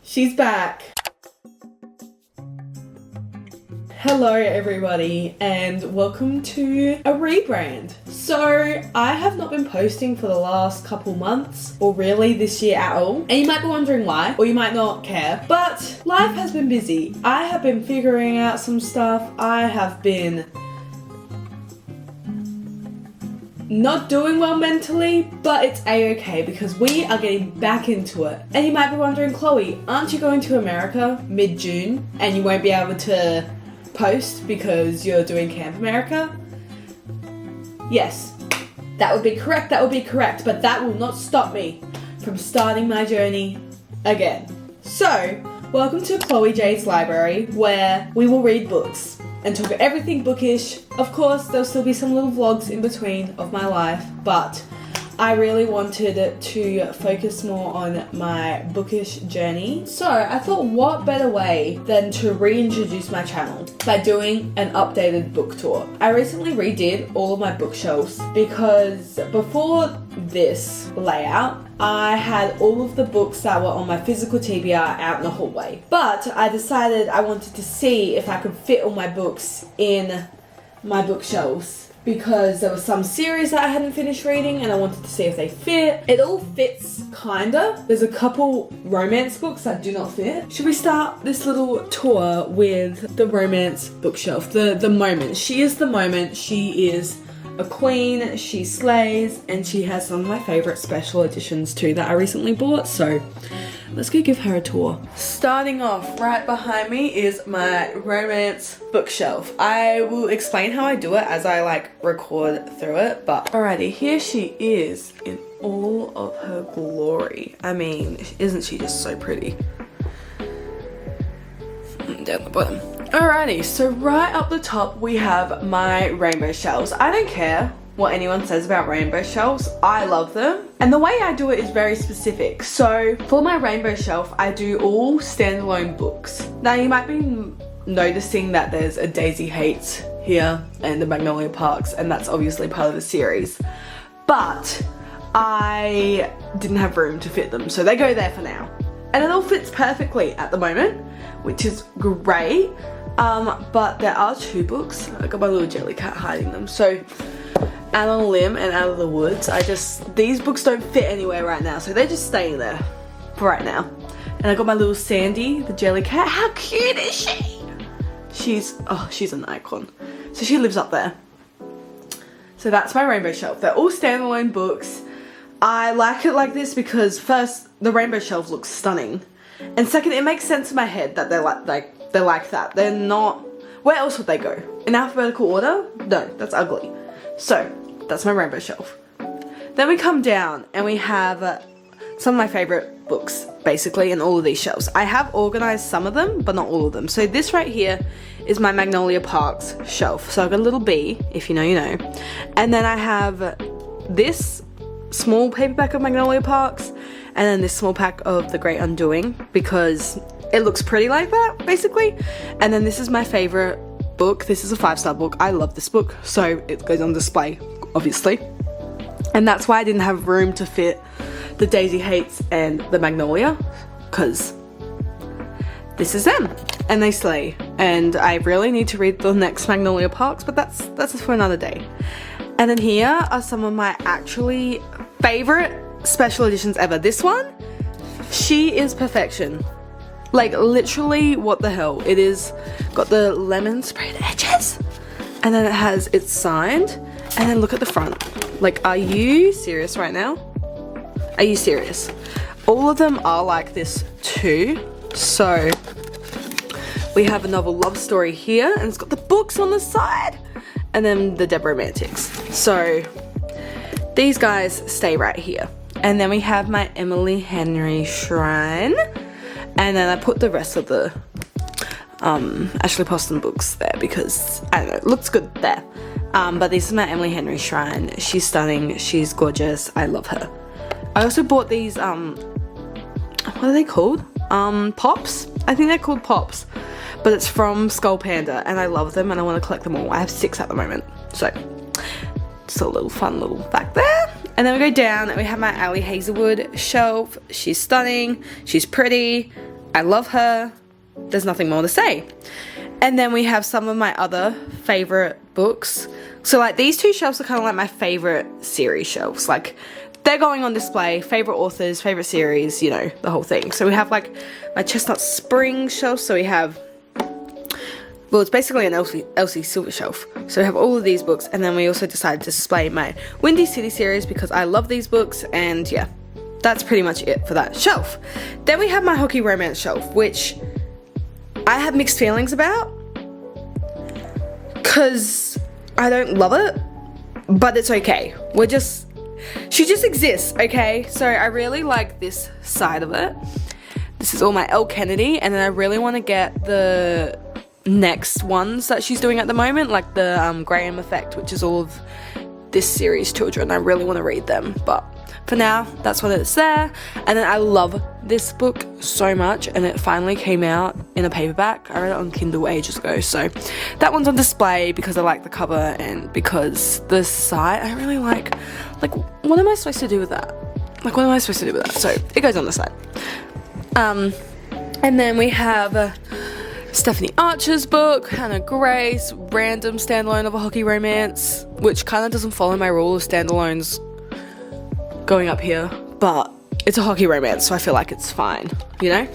She's back. Hello everybody and welcome to a rebrand. So I have not been posting for the last couple months or really this year at all, and you might be wondering why, or you might not care, but life has been busy. I have been figuring out some stuff. I have been not doing well mentally, but it's a-okay because we are getting back into it. And you might be wondering, Chloe, aren't you going to America mid-June and you won't be able to post because you're doing Camp America? Yes, that would be correct, but that will not stop me from starting my journey again. So, welcome to Chloe J's Library, where we will read books and talk about everything bookish. Of course, there'll still be some little vlogs in between of my life, but I really wanted to focus more on my bookish journey. So I thought, what better way than to reintroduce my channel by doing an updated book tour. I recently redid all of my bookshelves because before this layout, I had all of the books that were on my physical TBR out in the hallway. But I decided I wanted to see if I could fit all my books in my bookshelves, because there were some series that I hadn't finished reading and I wanted to see if they fit. It all fits, kinda. There's a couple romance books that do not fit. Should we start this little tour with the romance bookshelf? The moment. She is the moment. She is a queen, she slays, and she has some of my favourite special editions too that I recently bought, so let's go give her a tour. Starting off, right behind me is my romance bookshelf. I will explain how I do it as I record through it, but alrighty, here she is in all of her glory. I mean, isn't she just so pretty? Down the bottom. Alrighty, so right up the top we have my rainbow shelves. I don't care what anyone says about rainbow shelves, I love them. And the way I do it is very specific. So for my rainbow shelf, I do all standalone books. Now you might be noticing that there's a Daisy Hates here and the Magnolia Parks, and that's obviously part of the series. But I didn't have room to fit them, so they go there for now. And it all fits perfectly at the moment, which is great. But there are two books. I got my little jelly cat hiding them. So Out on a Limb and Out of the Woods. These books don't fit anywhere right now, so they're just staying there for right now. And I got my little Sandy, the jelly cat. How cute is she? She's an icon. So she lives up there. So that's my rainbow shelf. They're all standalone books. I like it like this because first, the rainbow shelf looks stunning. And second, it makes sense in my head that they're like that. They're not, where else would they go? In alphabetical order? No, that's ugly. So, that's my rainbow shelf. Then we come down and we have some of my favourite books, basically, in all of these shelves. I have organised some of them, but not all of them. So this right here is my Magnolia Parks shelf. So I've got a little B, if you know, you know. And then I have this small paperback of Magnolia Parks, and then this small pack of The Great Undoing, because it looks pretty like that, basically. And then this is my favourite book. This is a 5-star book. I love this book, so it goes on display, obviously. And that's why I didn't have room to fit the Daisy Hates and the Magnolia, because this is them and they slay. And I really need to read the next Magnolia Parks, but that's for another day. And then here are some of my actually favourite special editions ever. This one, she is perfection. Like, literally, what the hell. It is got the lemon sprayed edges, and then it has it's signed, and then look at the front. Like, are you serious right now? Are you serious? All of them are like this too. So we have a novel love story here, and it's got the books on the side, and then the Dead Romantics. So these guys stay right here. And then we have my Emily Henry shrine. And then I put the rest of the Ashley Poston books there because, I don't know, it looks good there. But this is my Emily Henry shrine. She's stunning. She's gorgeous. I love her. I also bought these, what are they called? Pops? I think they're called Pops. But it's from Skull Panda, and I love them, and I want to collect them all. I have 6 at the moment. So, just a little fun little fact there. And then we go down, and we have my Ali Hazelwood shelf. She's stunning. She's pretty. I love her. There's nothing more to say. And then we have some of my other favorite books. So like these two shelves are kind of like my favorite series shelves. Like they're going on display, favorite authors, favorite series, you know, the whole thing. So we have like my Chestnut Spring shelf. So we have, well, it's basically an Elsie Silver shelf. So we have all of these books, and then we also decided to display my Windy City series because I love these books, and yeah, that's pretty much it for that shelf. Then we have my Hockey Romance shelf, which I have mixed feelings about because I don't love it, but it's okay. She just exists, okay? So I really like this side of it. This is all my Elle Kennedy, and then I really want to get the next ones that she's doing at the moment, like the Graham Effect, which is all of this series children. I really want to read them, but for now, that's what it's there. And then I love this book so much, and it finally came out in a paperback. I read it on Kindle ages ago, so that one's on display because I like the cover and because the side, I really like what am I supposed to do with that? Like, what am I supposed to do with that? So it goes on the side. And then we have Stephanie Archer's book, Hannah Grace, random standalone of a Hockey Romance, which kind of doesn't follow my rule of standalones going up here, but it's a Hockey Romance, so I feel like it's fine, you know?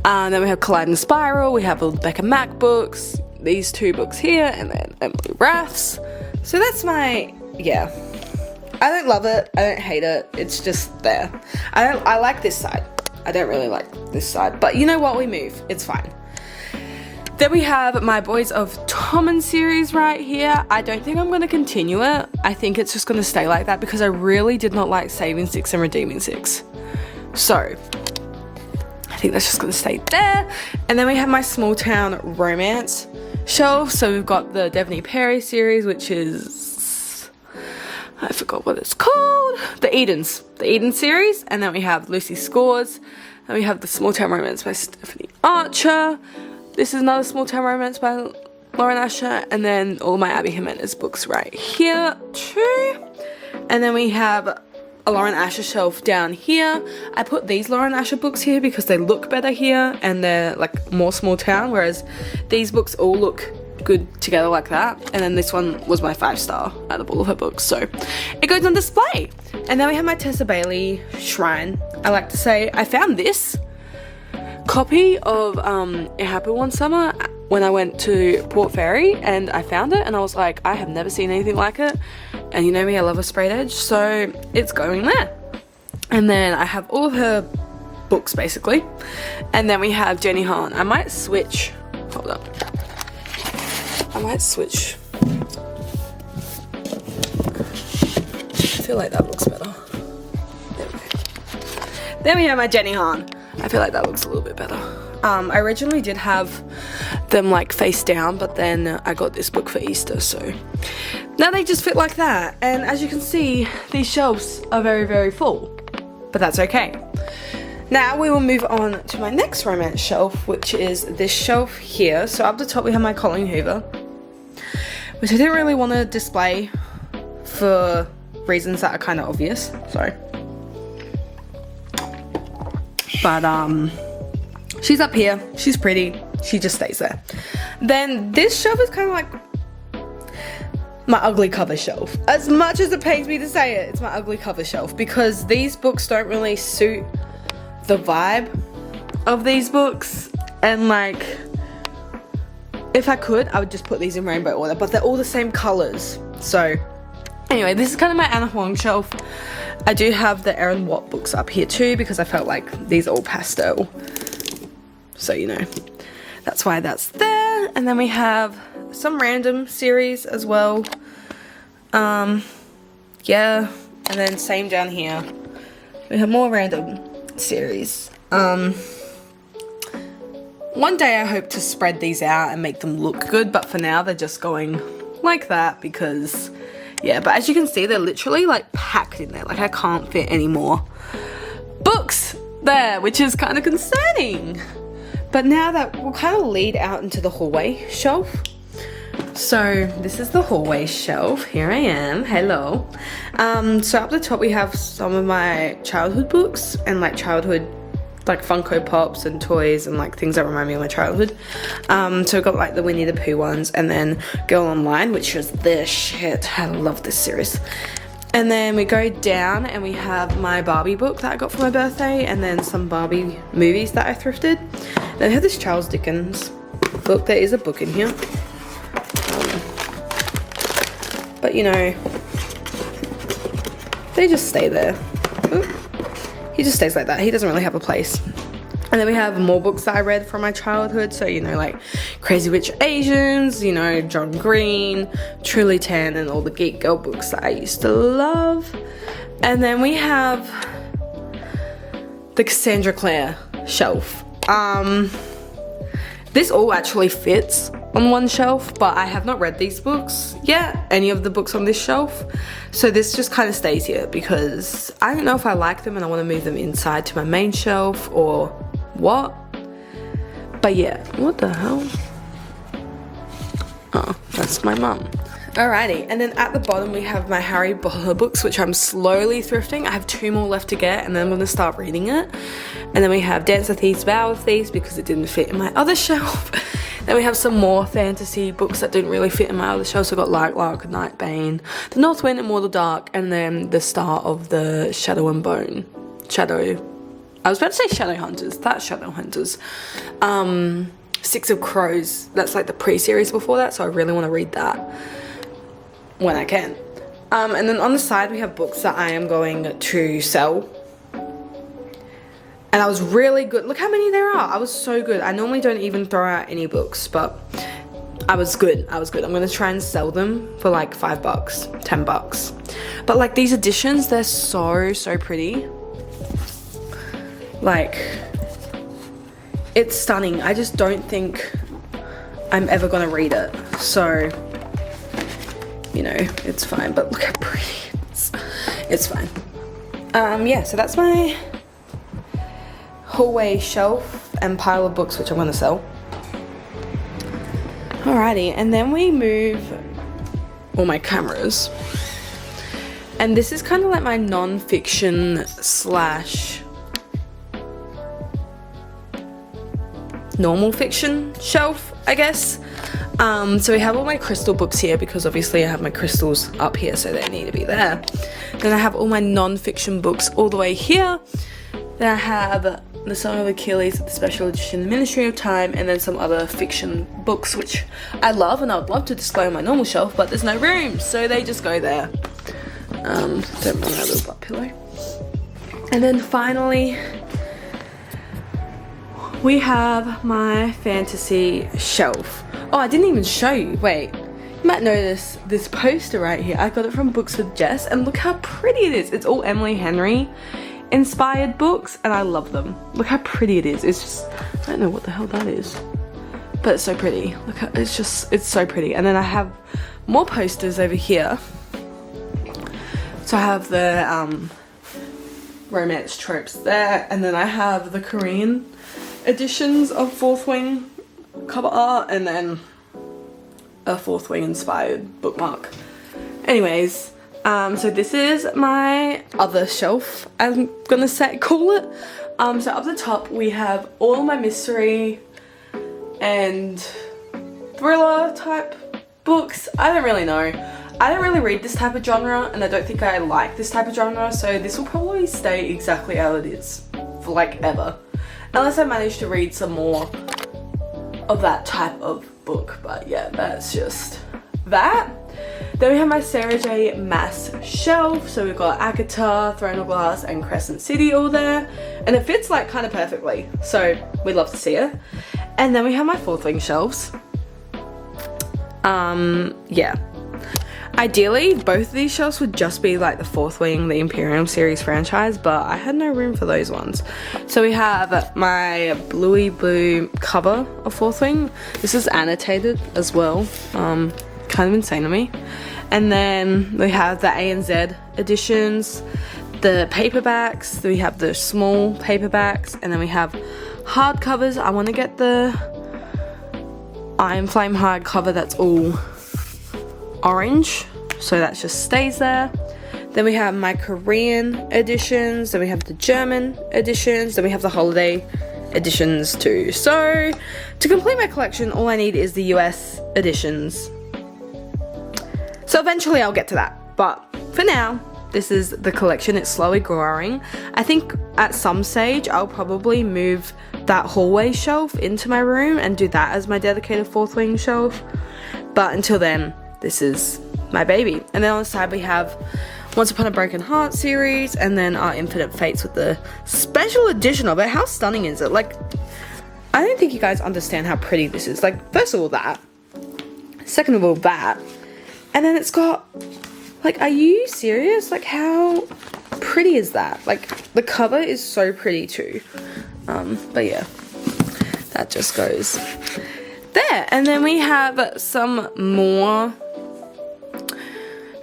Then we have Collide and Spiral, we have Rebecca Mack books, these two books here, and then Emily Rath's. So that's my, yeah. I don't love it, I don't hate it, it's just there. I like this side. I don't really like this side, but you know what, we move, it's fine. Then we have my Boys of Tommen series right here. I don't think I'm going to continue it. I think it's just going to stay like that because I really did not like Saving 6 and Redeeming 6. So I think that's just going to stay there. And then we have my Small Town Romance shelf. So we've got the Devaney Perry series, which is, I forgot what it's called, the Eden series. And then we have Lucy Scores. And we have the Small Town Romance by Stephanie Archer. This is another Small Town Romance by Lauren Asher, and then all my Abby Jimenez books right here too. And then we have a Lauren Asher shelf down here. I put these Lauren Asher books here because they look better here and they're like more small town, whereas these books all look good together like that. And then this one was my 5-star out of all of her books, so it goes on display. And then we have my Tessa Bailey Shrine. I like to say I found this copy of It Happened One Summer when I went to Port Fairy, and I found it and I was like, I have never seen anything like it, and you know me, I love a sprayed edge, so it's going there. And then I have all of her books basically, and then we have Jenny Han. I might switch, hold up, I feel like that looks better. There we go. Then we have my Jenny Han. I feel like that looks a little bit better. I originally did have them like face down, but then I got this book for Easter, so now they just fit like that. And as you can see, these shelves are very, very full, but that's okay. Now we will move on to my next romance shelf, which is this shelf here. So up the top we have my Colleen Hoover, which I didn't really want to display for reasons that are kind of obvious, sorry. But she's up here, she's pretty, she just stays there. Then this shelf is kind of like my ugly cover shelf. As much as it pains me to say it, it's my ugly cover shelf because these books don't really suit the vibe of these books, and like if I could I would just put these in rainbow order, but they're all the same colors. So anyway, this is kind of my Anna Huang shelf. I do have the Erin Watt books up here too because I felt like these are all pastel, so you know, that's why that's there. And then we have some random series as well, yeah, and then same down here, we have more random series. One day I hope to spread these out and make them look good, but for now they're just going like that because yeah, but as you can see, they're literally like packed in there. Like I can't fit any more books there, which is kind of concerning. But now that we'll kind of lead out into the hallway shelf. So this is the hallway shelf. Here I am. Hello. So up the top we have some of my childhood books and like childhood like Funko Pops and toys and like things that remind me of my childhood. So we got like the Winnie the Pooh ones, and then Girl Online, which is the shit. I love this series. And then we go down and we have my Barbie book that I got for my birthday, and then some Barbie movies that I thrifted. Then I have this Charles Dickens book. There is a book in here. But you know, they just stay there. Ooh. He just stays like that. He doesn't really have a place. And then we have more books that I read from my childhood. So, you know, like Crazy Rich Asians, you know, John Green, Truly Tan, and all the Geek Girl books that I used to love. And then we have the Cassandra Clare shelf. This all actually fits on one shelf, but I have not read these books yet, any of the books on this shelf. So this just kind of stays here because I don't know if I like them and I want to move them inside to my main shelf or what. But yeah, what the hell? Oh, that's my mum. Alrighty, and then at the bottom we have my Harry Potter books, which I'm slowly thrifting. I have 2 more left to get, and then I'm going to start reading it. And then we have Dance with Thieves, Bow with Thieves, because it didn't fit in my other shelf. Then we have some more fantasy books that didn't really fit in my other shelf. So I got Lightlark, Nightbane, The North Wind, Immortal Dark, and then the start of the Shadow and Bone. I was about to say Shadow Hunters. That's Shadow Hunters. Six of Crows. That's like the pre-series before that, so I really want to read that when I can. And then on the side we have books that I am going to sell. And I was really good. Look how many there are. I was so good. I normally don't even throw out any books, but I was good. I'm going to try and sell them for like $5, $10. But like these editions, they're so pretty. Like, it's stunning. I just don't think I'm ever going to read it. So, you know, it's fine. But look how pretty it is. It's fine. Yeah, so that's my hallway shelf and pile of books, which I'm going to sell. Alrighty, and then we move all my cameras. And this is kind of like my non-fiction slash normal fiction shelf, I guess. So we have all my crystal books here because obviously I have my crystals up here, so they need to be there. Then I have all my non-fiction books all the way here. Then I have The Song of Achilles, the special edition, The Ministry of Time, and then some other fiction books which I love and I would love to display on my normal shelf, but there's no room, so they just go there. Don't run out of the butt pillow. And then finally, we have my fantasy shelf. Oh, I didn't even show you. Wait. You might notice this poster right here. I got it from Books with Jess, and look how pretty it is. It's all Emily Henry inspired books, and I love them. Look how pretty it is. It's just, I don't know what the hell that is, but it's so pretty. Look how, it's so pretty. And then I have more posters over here. So I have the romance tropes there, and then I have the Korean editions of Fourth Wing cover art, and then a Fourth Wing inspired bookmark. Anyways, so this is my other shelf, I'm gonna call it. So up the top we have all my mystery and thriller type books. I don't really know. I don't really read this type of genre, and I don't think I like this type of genre, so this will probably stay exactly how it is for like ever. Unless I manage to read some more of that type of book. But yeah, that's just that. Then we have my Sarah J Maas shelf. So we've got Agatha, Throne of Glass, and Crescent City all there. And it fits like kind of perfectly. So we'd love to see it. And then we have my Fourth Wing shelves. Yeah. Ideally, both of these shelves would just be like the Fourth Wing, the Imperium series franchise, but I had no room for those ones. So we have my bluey blue cover of Fourth Wing. This is annotated as well, kind of insane to me. And then we have the A and Z editions, the paperbacks, we have the small paperbacks, and then we have hardcovers. I want to get the Iron Flame hardcover that's all orange, so that just stays there. Then we have my Korean editions. Then we have the German editions. Then we have the holiday editions too. So to complete my collection, all I need is the US editions. So eventually I'll get to that. But for now, this is the collection. It's slowly growing. I think at some stage I'll probably move that hallway shelf into my room and do that as my dedicated fourth wing shelf. But until then, this is my baby. And then on the side we have Once Upon a Broken Heart series, and then our Infinite Fates with the special edition of it. How stunning is it? Like, I don't think you guys understand how pretty this is. Like, first of all, that. Second of all, that. And then it's got, like, are you serious? Like, how pretty is that? Like, the cover is so pretty too. But yeah, that just goes there. And then we have some more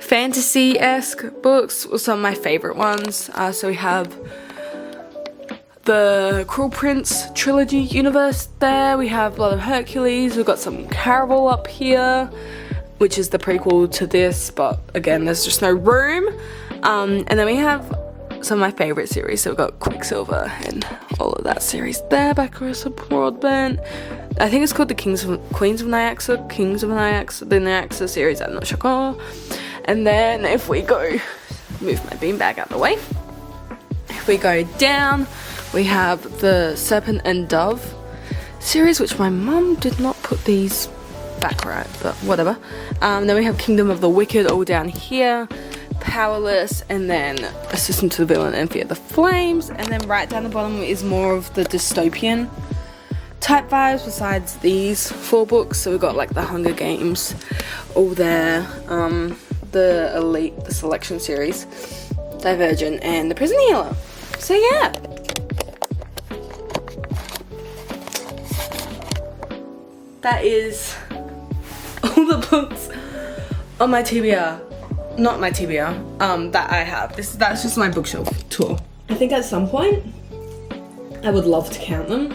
fantasy-esque books, or some of my favorite ones. So we have the Cruel Prince trilogy universe there. We have Blood of Hercules. We've got some Caraval up here, which is the prequel to this, but again, there's just no room. And then we have some of my favorite series. So we've got Quicksilver and all of that series there by Carissa Broadbent. I think it's called the Kings of Nyaxa, the Nyaxa series, I'm not sure. And then if we go, move my beanbag out of the way. If we go down, we have the Serpent and Dove series, which my mum did not put these back right, but whatever. Then we have Kingdom of the Wicked all down here, Powerless, and then Assistant to the Villain and Fear the Flames. And then right down the bottom is more of the dystopian type vibes besides these 4 books. So we've got like the Hunger Games all there, the Elite, the Selection series, Divergent, and the Prison Healer. So yeah. That is all the books on my TBR. Not my TBR, that I have. That's just my bookshelf tour. I think at some point, I would love to count them.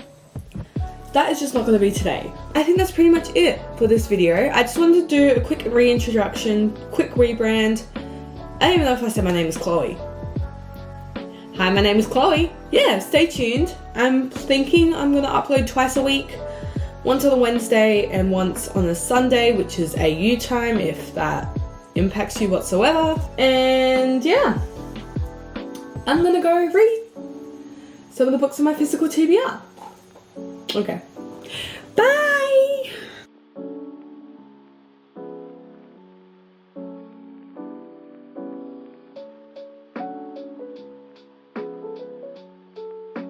That is just not going to be today. I think that's pretty much it for this video. I just wanted to do a quick reintroduction, quick rebrand. I don't even know if I said my name is Chloe. Hi, my name is Chloe. Yeah, stay tuned. I'm thinking I'm going to upload twice a week. Once on a Wednesday and once on a Sunday, which is AU time, if that impacts you whatsoever. And yeah, I'm gonna go read some of the books in my physical TBR. Okay, bye!